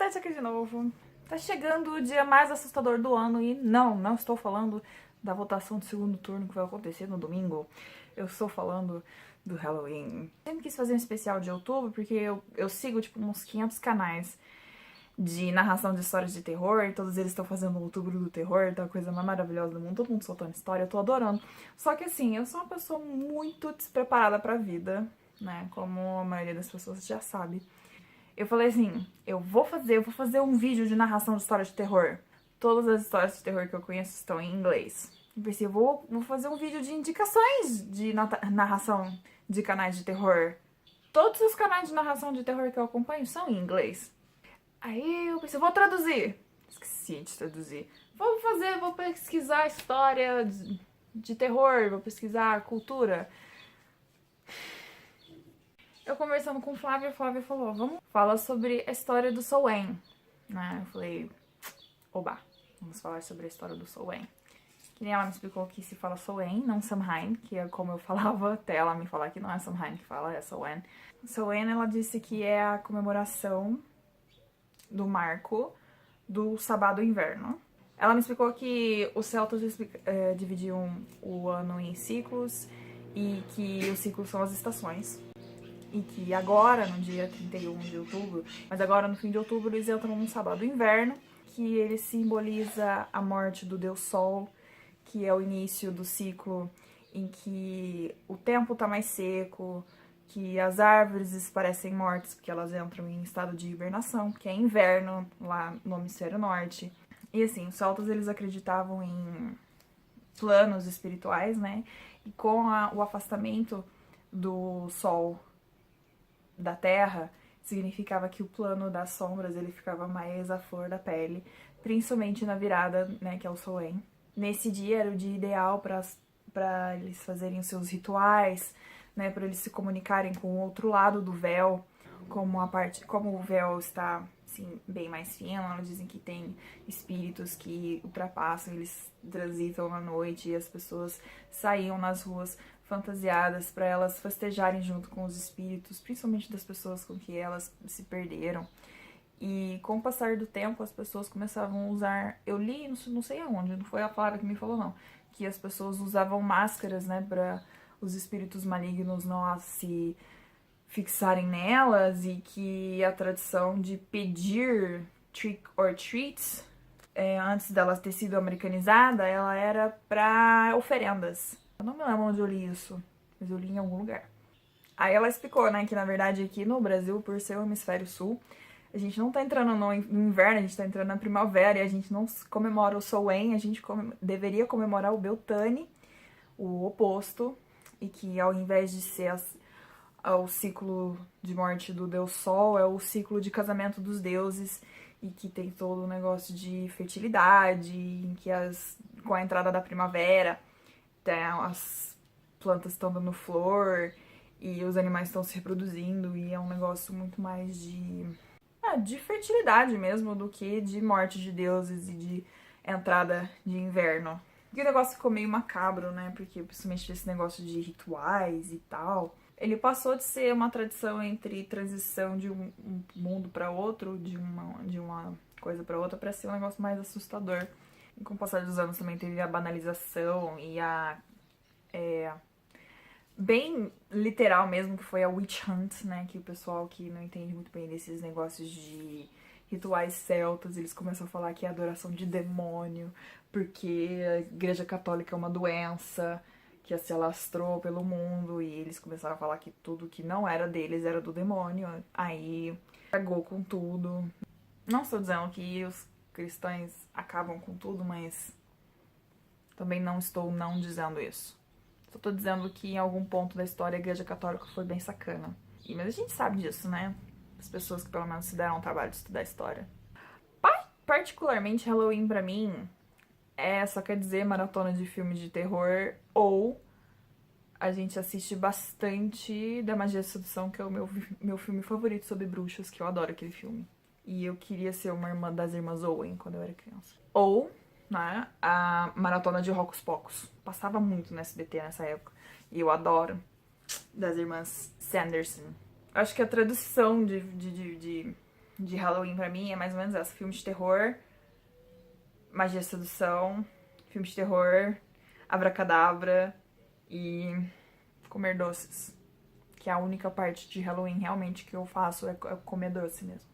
Nath aqui de novo. Tá chegando o dia mais assustador do ano e não estou falando da votação do segundo turno que vai acontecer no domingo. Eu estou falando do Halloween. Eu sempre quis fazer um especial de outubro porque eu sigo, tipo, uns 500 canais de narração de histórias de terror, e todos eles estão fazendo o outubro do terror, tá a coisa mais maravilhosa do mundo, todo mundo soltando história, eu tô adorando. Só que assim, eu sou uma pessoa muito despreparada pra vida, né, como a maioria das pessoas já sabe. Eu falei assim, eu vou fazer um vídeo de narração de histórias de terror. Todas as histórias de terror que eu conheço estão em inglês. Eu pensei, vou fazer um vídeo de indicações de narração de canais de terror. Todos os canais de narração de terror que eu acompanho são em inglês. Aí eu pensei, vou traduzir. Esqueci de traduzir. Vou pesquisar história de terror, vou pesquisar cultura. Eu conversando com o Flávio falou, fala sobre a história do Samhain, né? Eu falei, oba, vamos falar sobre a história do Samhain. Que nem ela me explicou que se fala Samhain, não Samhain, que é como eu falava, até ela me falar que não é Samhain que fala, é Samhain. Samhain, ela disse que é a comemoração do marco do Sabá do Inverno. Ela me explicou que os celtas dividiam o ano em ciclos e que os ciclos são as estações. E que agora, no dia 31 de outubro, mas agora no fim de outubro, eles entram num Sabá do Inverno, que ele simboliza a morte do Deus Sol, que é o início do ciclo em que o tempo tá mais seco, que as árvores parecem mortas porque elas entram em estado de hibernação, que é inverno lá no hemisfério norte. E assim, os celtas eles acreditavam em planos espirituais, né? E com o afastamento do sol da terra, significava que o plano das sombras ele ficava mais à flor da pele, principalmente na virada, né, que é o Samhain. Nesse dia era o dia ideal para eles fazerem os seus rituais, né, para eles se comunicarem com o outro lado do véu, como o véu está assim, bem mais fino, eles dizem que tem espíritos que ultrapassam, eles transitam na noite e as pessoas saíam nas ruas fantasiadas para elas festejarem junto com os espíritos, principalmente das pessoas com que elas se perderam. E com o passar do tempo, as pessoas começavam a usar. Eu li, não sei aonde, não foi a Flávia que me falou, não. Que as pessoas usavam máscaras, né, para os espíritos malignos não se fixarem nelas, e que a tradição de pedir trick or treats, antes dela ter sido americanizada, ela era para oferendas. Eu não me lembro onde eu li isso, mas eu li em algum lugar. Aí ela explicou, né, que na verdade aqui no Brasil, por ser o hemisfério sul, a gente não tá entrando no inverno, a gente tá entrando na primavera, e a gente não comemora o Samhain, a gente deveria comemorar o Beltane, o oposto, e que ao invés de ser o ciclo de morte do Deus Sol, é o ciclo de casamento dos deuses, e que tem todo o negócio de fertilidade, em que com a entrada da primavera, as plantas estão dando flor, e os animais estão se reproduzindo, e é um negócio muito mais de fertilidade mesmo, do que de morte de deuses e de entrada de inverno. E o negócio ficou meio macabro, né? Porque principalmente esse negócio de rituais e tal, ele passou de ser uma tradição entre transição de um mundo para outro, de uma coisa para outra, para ser um negócio mais assustador. E com o passar dos anos também teve a banalização e bem literal mesmo, que foi a witch hunt, né? Que o pessoal que não entende muito bem desses negócios de rituais celtas, eles começam a falar que é adoração de demônio, porque a igreja católica é uma doença que se alastrou pelo mundo, e eles começaram a falar que tudo que não era deles era do demônio. Aí cagou com tudo. Não estou dizendo que os cristãos acabam com tudo, mas também não estou não dizendo isso. Só tô dizendo que em algum ponto da história a igreja católica foi bem sacana. Mas a gente sabe disso, né? As pessoas que pelo menos se deram o trabalho de estudar história. Particularmente, Halloween pra mim só quer dizer maratona de filmes de terror, ou a gente assiste bastante da Magia da Sedução, que é o meu filme favorito sobre bruxas, que eu adoro aquele filme. E eu queria ser uma irmã das irmãs Owen quando eu era criança. Ou, né, a maratona de Hocus Pocus. Passava muito no SBT nessa época. E eu adoro. Das irmãs Sanderson. Acho que a tradução de de Halloween pra mim é mais ou menos essa. Filme de terror, magia e sedução, filme de terror, abracadabra e comer doces. Que é a única parte de Halloween realmente que eu faço é comer doce mesmo.